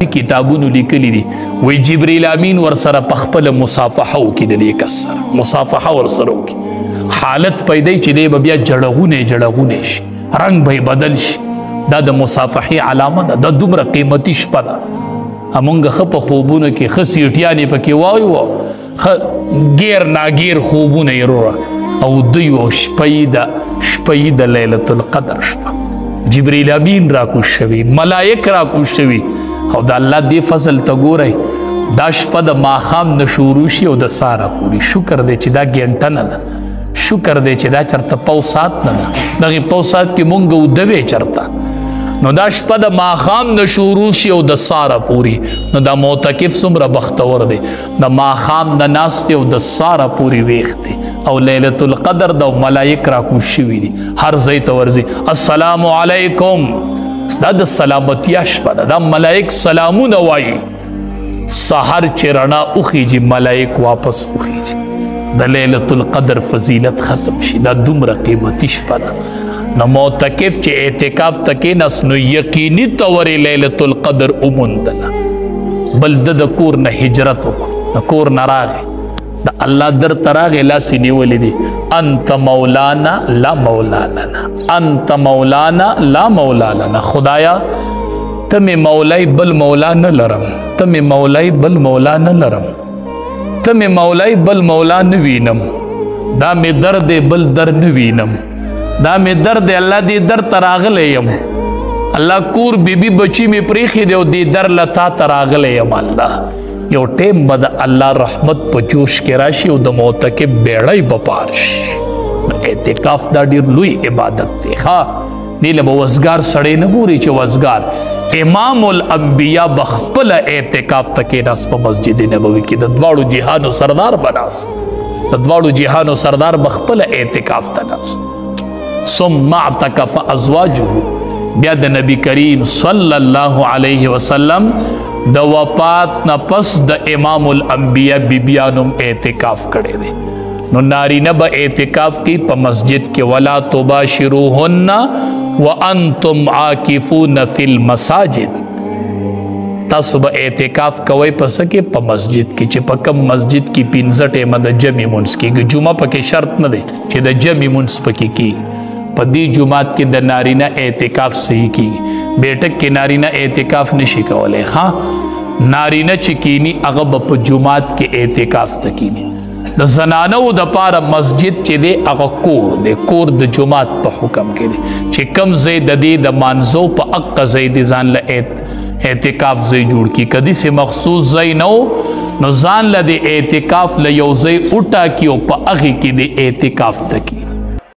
کتابونو لیکلی دي وی جبرئیل امین ور سره پخپل مصافحه وکي د دې کس سره مصافحه ور سره وکي حالت پیدا چې دی بیا جړغونه شي رنگ به بدل شي دا د مصافحه علامه ده د دومره قیمتي شپه ده همونګه خپ خوبونه کې خسیټیانې پکې وایو غیر ناغیر خوبونه یې او دوی او شپې د ليله القدر شپه جبرئیل امین را کو شوی ملائک را کو شوی او د الله دی فضل ته ګورئ دا شپه د ماښام نه شروع شي او د ساره پورې شکر دی چې دا ګنټه نه ده شکر دی چې دا چرته پاو سات نه ده دغې پاو سات کې مونږ ودوې چرته نو دا شپه د ماښام نه شروع شي او د ساره پورې نو دا معتکف څومره بختور دی د ماښام نه ناست او د ساره پورې ویښ دی او لیلة القدر د ملائک راکوز شوي دي هر ځای ته ورځي السلام علیکم دا د سلامتیا شپه ده دا ملائک سلامونه وایي سحر چې رڼا وخیږي ملائک واپس وخیږي د لیلة القدر فضیلت ختم شي دا دومره قیمتي شپه ده نو معتکف چې اعتکاف ته کېناست نو یقیني طور لیلة القدر وموندله بل د کور نه هجرت وکړو د کور نه راغی د الله در تراغې لاسې نیولې دي انت مولانا لا مولانا انت مولانا لا مولانا خدایا ته مې مولای بل مولا نه لرم ته مې مولای بل مولا نه لرم ته مې مولای بل مولا نه وینم دا مې درد بل در نه وینم دا مې درد الله دې در تراغلی یم الله کور بیبي بچی مې پریښي دی او دې در لتا تراغلی یم الله یو ټیم به د الله رحمت په جوش کې راشي او د معتکف بیړۍ به پار شي اعتکاف دا ډېر لوی عبادت دی ښه دې له به وزګار سړی نه ګوري چې وزګار امام الانبیا به خپله اعتکاف ته کېناست په مسجد نبوي کې د دواړو جهانو سردار به ناست د دواړو جهانو سردار به خپله اعتکاف ته ناست ثم اعتکف ازواجه بیا د نبی کریم صلی الله علیه وسلم د وفات نه پس د امام الانبیا بیبیانم اعتکاف کړی دی نو نارینه به اعتکاف کی په مسجد کې ولا تباشروهن وانتم عاکفون فی المساجد تاسو به اعتکاف کوئ پس کې په مسجد کې چې په کم مسجد کې 15 ټیمه د جمع مونځ کېږي جمعه پکې شرط نه دی چې د جمع مونځ پکې کېږي په دې جمعات کې د نارینه اعتکاف صحیح کېږي بیٹک کې نارینه اعتکاف نشي کولی ښه نارینه چې کینی هغه به په جمعات کې اعتکاف ته کینی د زنانو دپاره مسجد چې دی هغه کور دی کور د جمعات په حکم کې دی چې کم ځای د دې د مانځو په حقه ځای دی ځان له اعتکاف ځای جوړ کړي که داسې مخصوص ځای نه نو ځان له د اعتکاف له یو ځای وټاکي او په هغې کې د اعتکاف ته کړي